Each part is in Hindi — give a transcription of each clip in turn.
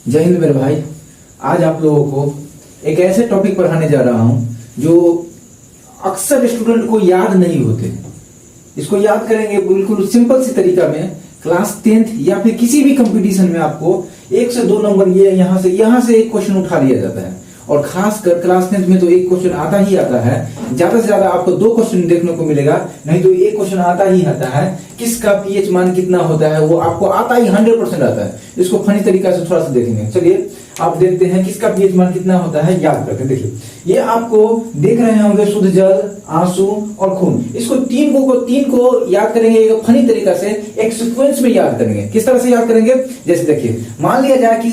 जय हिंद मेरे भाई। आज आप लोगों को एक ऐसे टॉपिक पढ़ाने जा रहा हूं जो अक्सर स्टूडेंट को याद नहीं होते। इसको याद करेंगे बिल्कुल सिंपल सी तरीका में। क्लास 10th या फिर किसी भी कंपटीशन में आपको 1 से 2 नंबर ये यहां से एक क्वेश्चन उठा लिया जाता है, और खासकर क्लास 10th में तो एक क्वेश्चन आता ही आता है। ज्यादा से ज्यादा आपको 2 क्वेश्चन देखने को मिलेगा, नहीं तो एक क्वेश्चन आता ही आता है। किसका पीएच मान कितना होता है वो आपको आता ही 100% आता है। इसको फनी तरीका से थोड़ा सा देखेंगे। चलिए आप देखते हैं किसका पीएच मान कितना होता है, याद करके देखिए। ये आपको देख रहे होंगे शुद्ध जल, आंसू और खून। इसको तीन को याद करेंगे एक फनी तरीका से, एक सीक्वेंस में याद करेंगे। किस तरह से याद करेंगे, जैसे देखिए मान लिया जाए कि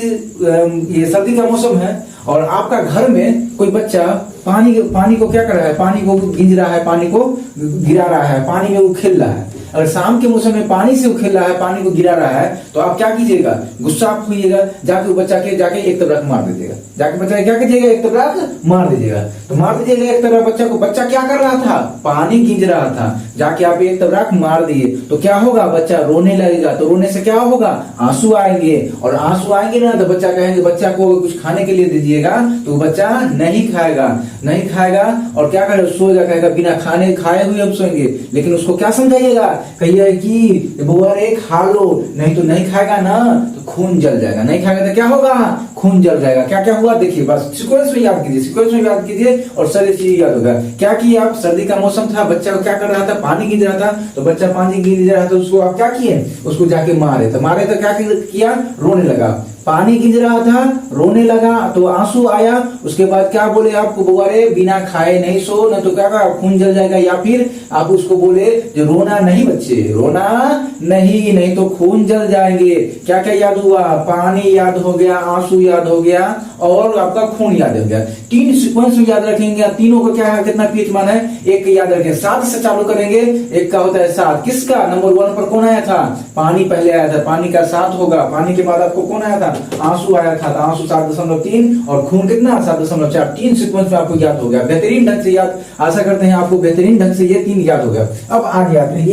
ये सर्दी का मौसम है और आपका घर में कोई बच्चा पानी को क्या कर रहा है, पानी को गिंज रहा है, पानी को गिरा रहा है, पानी में वो खेल रहा है। अगर शाम के मौसम में पानी से खेल रहा है, पानी को गिरा रहा है, तो आप क्या कीजिएगा, गुस्सा आप होइएगा, जाके वो बच्चा के जाके एक तबरक मार दीजिएगा। जाके बच्चा क्या कीजिएगा, एक तबरक मार दीजिएगा। तो मार दीजिएगा एक तबरक बच्चा को। बच्चा क्या कर रहा था, पानी गिंज रहा था, जाके आप एक तबरक मार दिए तो क्या होगा, बच्चा रोने लगेगा। तो रोने से क्या होगा, आंसू आएंगे, और आंसू आएंगे ना तो बच्चा कहेंगे, बच्चा को कुछ खाने के लिए दीजिएगा, तो बच्चा नहीं खाएगा और क्या करेगा, सो जा, कहेगा बिना खाने खाए हुए हम सोएंगे। लेकिन उसको क्या समझाइएगा, कहिए कि बुआ रे खा लो, नहीं तो नहीं खाएगा ना तो खून जल जाएगा, नहीं खाएगा तो क्या होगा, खून जल जाएगा। क्या क्या हुआ देखिए, बस सीक्वेंस में याद कीजिए और सारी चीज याद होगा। क्या किया, आप सर्दी का मौसम था, बच्चा को क्या कर रहा था, पानी गिर रहा था, तो बच्चा पानी गिर रहा था, उसको आप क्या किए, उसको जाके मारे तो क्या किया, रोने लगा। पानी गिर रहा था, रोने लगा तो आंसू आया। उसके बाद क्या बोले आपको, बुआ रे बिना खाए नहीं सो, न तो क्या खून जल जाएगा। या फिर आप उसको बोले जो रोना नहीं बच्चे, रोना नहीं तो खून जल जाएंगे। क्या क्या याद हुआ, पानी याद हो गया, आंसू याद हो गया और आपका खून याद हो गया। 3 सीक्वेंस में याद रखेंगे। तीनों को क्या है, कितना पीएच मान है, एक याद रखें। 7 से चालू करेंगे, एक का होता है 7। किसका, नंबर 1 पर कौन आया था, पानी पहले आया था, पानी का 7 होगा। पानी के बाद आपको कौन आया था, आंसू आया था, तो आंसू 7.3 और खून कितना 7.4। 3 सीक्वेंस में आपको याद हो गया बेहतरीन ढंग से। याद आशा करते हैं आपको बेहतरीन ढंग से ये 3 याद हो गया। अब आगे आते हैं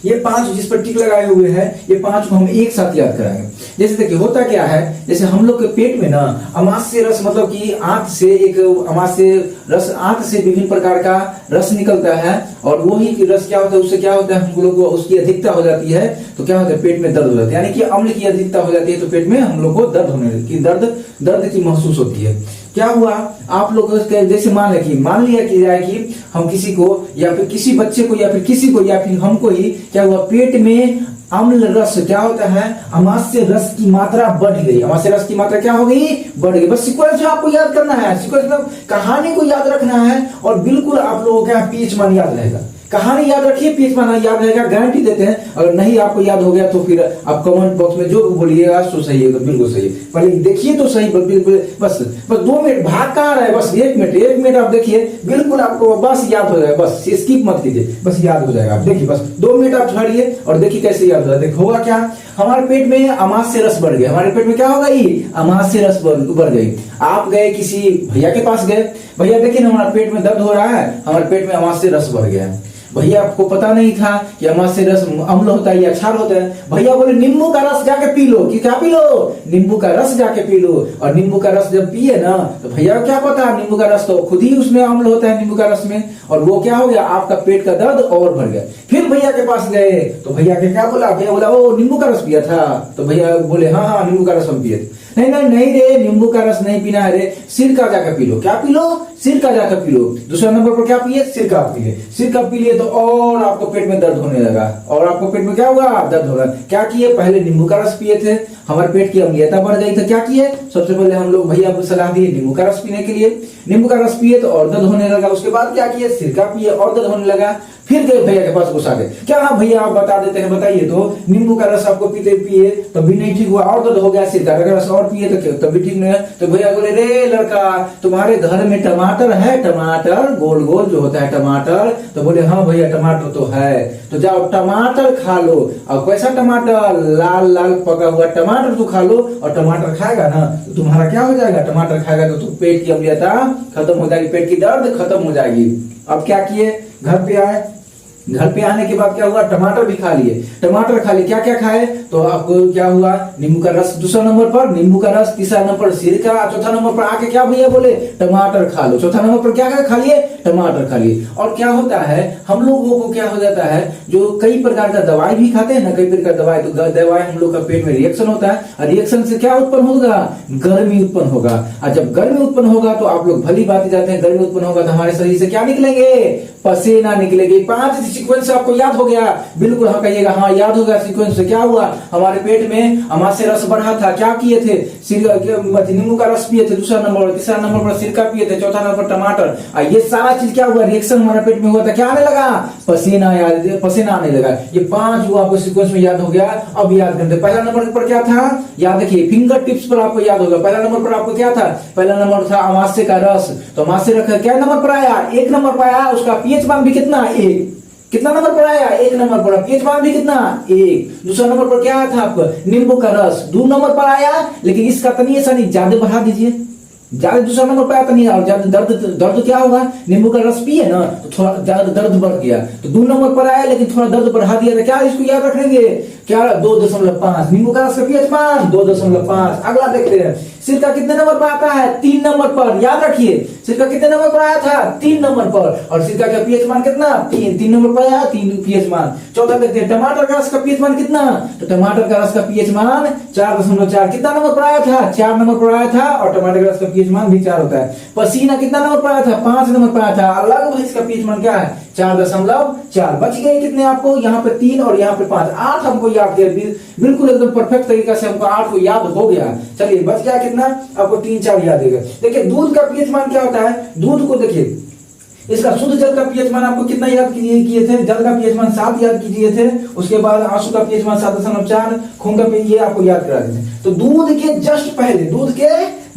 ये 5 जिस पर टिक लगाए हुए हैं, ये 5 को हम एक साथ याद कराएंगे। जैसे देखिए होता क्या है, जैसे हम लोग के पेट में ना अमाशय रस, मतलब कि आंत से एक अमाशय रस, आंत से विभिन्न प्रकार का रस निकलता है, और वही रस क्या होता है, उससे क्या होता है, हम लोग को उसकी अधिकता हो जाती है तो क्या होता है, पेट में दर्द हो जाता है। यानी कि अम्ल की अधिकता हो जाती है तो पेट में हम लोग को दर्द होने की दर्द की महसूस होती है। क्या हुआ, आप लोग जैसे मान लिया जाए कि हम किसी को या फिर किसी बच्चे को या फिर किसी को या फिर हमको ही क्या हुआ, पेट में अम्ल रस क्या होता है, अमाशय रस की मात्रा बढ़ गई। अमाशय रस की मात्रा क्या हो गई, बढ़ गई। बस सीक्वेंस आपको याद करना है, सीक्वेंस मतलब कहानी को याद रखना है, और बिल्कुल आप लोगों का पीएच मान याद रहेगा। कहानी याद रखिए, पीएच मान याद रहेगा, गारंटी देते हैं। अगर नहीं आपको याद हो गया तो फिर आप कमेंट बॉक्स में जो बोलिएगा सो सही है, तो बिल्कुल सही है। पहले देखिए तो सही, बस 2 मिनट भाग कहाँ रहे, बस 1 मिनट आप देखिए, बिल्कुल आपको बस याद हो जाएगा। बस स्किप मत कीजिए, बस याद हो जाएगा। आप देखिए बस 2 मिनट आप ठहरिए और देखिए कैसे याद हो जाए। होगा क्या, हमारे पेट में अमाशय रस बढ़ गया। हमारे पेट में क्या हो गई, अमाशय रस बढ़ गई। आप गए किसी भैया के पास गए, भैया देखिए ना हमारे पेट में दर्द हो रहा है, हमारे पेट में अमाशय रस बढ़ गया है। भैया आपको पता नहीं था कि अमाशय रस अम्ल होता है या क्षार होता है। भैया बोले नींबू का रस जाके पी लो, कि क्या पी लो, नींबू का रस जाके पी लो। और नींबू का रस जब पिए ना तो भैया क्या पता, नींबू का रस तो खुद ही उसमें अम्ल होता है नींबू का रस में, और वो क्या हो गया, आपका पेट का दर्द और बढ़ गया। फिर भैया के पास गए तो भैया के क्या बोला, भैया बोला ओ नींबू का रस पिया था, तो भैया बोले हाँ नींबू का रस हम पिए थे। नहीं रे, नींबू का रस नहीं पीना है रे, सिरका जाकर पी लो। क्या पी लो, सिरका जाकर पी लो। दूसरा नंबर पर क्या पिए, सिरका पी लिए। सिरका पी लिए तो और आपको पेट में दर्द होने लगा, और आपको पेट में क्या होगा, दर्द होगा। क्या किए, पहले नींबू का रस पिए थे, हमारे पेट की अम्लीयता बढ़ गई, तो क्या किए, सबसे पहले हम लोग भैया को सलाह दिए नींबू का रस पीने के लिए। नींबू का रस पिए तो और दर्द होने लगा। उसके बाद क्या किए, सिरका पिए और दर्द होने लगा। फिर गए भैया के पास, गुस्सा गए, क्या हाँ भैया आप बता देते हैं, बताइए तो, नींबू का रस आपको पिए तब भी नहीं ठीक हुआ, और दर्द हो गया, सिरका का रस और पिए तो तब भी ठीक नहीं है। तो भैया बोले रे लड़का, तुम्हारे घर में टमाटर है, टमाटर गोल गोल जो होता है टमाटर, तो बोले हाँ भैया टमाटर तो है, तो जाओ टमाटर खा लो। और कैसा टमाटर, लाल लाल पका हुआ टमाटर तू खा लो, और टमाटर खाएगा ना तो तुम्हारा क्या हो जाएगा, टमाटर खाएगा तो पेट की अम्लीयता खत्म हो जाएगी, पेट की दर्द खत्म हो जाएगी। अब क्या किए, घर पे आए, घर पे आने के बाद क्या हुआ, टमाटर भी खा लिए, टमाटर खा लिए, क्या क्या खाए, तो आपको क्या हुआ, नींबू का रस दूसरा नंबर पर, नींबू का रस तीसरा नंबर पर, सिरका, चौथा नंबर पर आके क्या भैया बोले, टमाटर खा लो, चौथा नंबर पर क्या क्या खा लिए, टमाटर खा लिए। और क्या होता है, हम लोगों को क्या हो जाता है, जो कई प्रकार का दवाई भी खाते हैं ना, कई प्रकार का दवाई, तो दवाई हम लोग का पेट में रिएक्शन होता है, और रिएक्शन से क्या उत्पन्न होगा, गर्मी उत्पन्न होगा। और जब गर्मी उत्पन्न होगा तो आप लोग भली बात जाते हैं, गर्मी उत्पन्न होगा तो हमारे शरीर से क्या निकलेंगे, पसीना निकलेगी। 5 सीक्वेंस आपको याद हो गया, बिल्कुल हाँ कहिएगा, हाँ याद हो गया सीक्वेंस से। क्या हुआ, हमारे पेट में अमाशय रस बढ़ा था, क्या किए थे, नींबू का रस पिए थे दूसरा नंबर, तीसरा नंबर पर सिरका पिए थे, चौथा नंबर टमाटर। ये सारा चीज क्या हुआ, रिएक्शन हमारे पेट में हुआ था, क्या आने लगा, पसीना आने लगा। ये 5 वो आपको सीक्वेंस में याद हो गया। अब याद करते, पहला नंबर पर क्या था, याद रखिए, फिंगर टिप्स पर आपको याद होगा। पहला नंबर पर आपको क्या था, पहला नंबर था अमाशय का रस, तो अमाशय रखा क्या नंबर पर आया, 1 नंबर पर आया। उसका पीएच मान भी कितना, 1, कितना नंबर पर आया, 1 नंबर पर, पीएच मान भी कितना, 1। दूसरा नंबर पर क्या था आपको, नींबू का रस 2 नंबर पर आया, लेकिन इसका तनिए सा नहीं, ज्यादा बढ़ा दीजिए, ज्यादा दूसरा नंबर पे आता नहीं, और ज्यादा दर्द क्या होगा, नींबू का रस पिए ना तो थोड़ा ज्यादा दर्द बढ़ गया, तो 2 नंबर पर आया, लेकिन थोड़ा दर्द बढ़ा दिया था। क्या इसको याद रखेंगे, क्या 2.5, नींबू का रस का पीएच मान 2.5। अगला देखते हैं, सिरका कितने नंबर पर आता है, 3 नंबर पर। याद रखिए, सिरका कितने नंबर पर आया था, 3 नंबर पर, और सिरका का पीएच मान कितना, 3 नंबर पर आया, 3 पीएच मान। चौथा देखते हैं, टमाटर का रस का पीएच मान कितना, तो टमाटर का रस का पीएच मान 4.4, कितना नंबर पर आया था, 4 नंबर पर आया था, और टमाटर का रस का पीएच मान भी 4 होता है। पसीना कितना नंबर पर आया था, 5 नंबर पर आया था, अलग इसका पीएच मान क्या है, 4.4। बच गए कितने आपको, यहाँ पे 3 और यहाँ पे 5, 8 हमको याद किया, बिल्कुल एकदम परफेक्ट तरीका से हमको 8 को याद हो गया। चलिए बच गया कितना, आपको 3 4 याद है। देखिए दूध का पीएच मान क्या होता है, दूध को देखिए, इसका शुद्ध जल का पीएच मान आपको कितना याद किए थे, जल का पीएच मान 7 याद कीजिए थे। उसके बाद आंसू का पीएच मान 7.4, खून का पीएच, ये आपको याद करा देते हैं। तो दूध के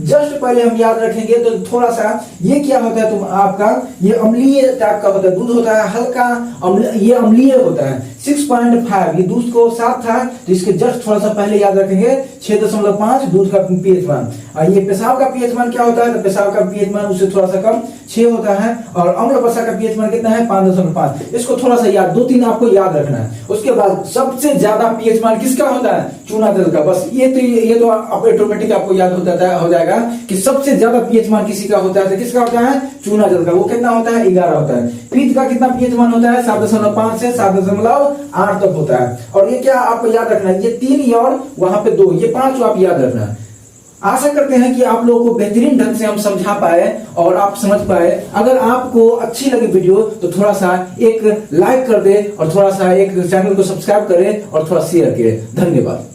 जस्ट पहले हम याद रखेंगे, तो थोड़ा सा ये क्या होता है, तो आपका ये अम्लीय टाइप का होता है, दूध होता है हल्का ये अम्लीय होता है। 6.5 ये दूध को 7 था, तो इसके जस्ट थोड़ा सा पहले याद रखेंगे, 6.5 दूध का पीएच मान। और ये पेशाब का पीएच मान क्या होता है, तो पेशाब का पीएच मान उससे थोड़ा सा कम 6 होता है, और अम्ल वसा का पीएच मान कितना है, 5.5। इसको थोड़ा सा याद, 2-3 आपको याद रखना है। उसके बाद सबसे ज्यादा पीएच मान किसका होता है, चूना जल का। बस ये तो ऑटोमेटिक आपको याद हो जाएगा कि सबसे ज्यादा पीएच मान किसी का होता है, तो किसका होता है, चूना जल का। वो कितना होता है, 11 होता है। पीत का कितना पीएच मान होता है, 7.5 से 7.8 तक होता है। और ये क्या आपको याद रखना है, ये 3 और वहां पे 2, ये 5 आप याद रखना है। आशा करते हैं कि आप लोगों को बेहतरीन ढंग से हम समझा पाए और आप समझ पाए। अगर आपको अच्छी लगी वीडियो तो थोड़ा सा एक लाइक कर दे, और थोड़ा सा एक चैनल को सब्सक्राइब करें, और थोड़ा शेयर करें। धन्यवाद।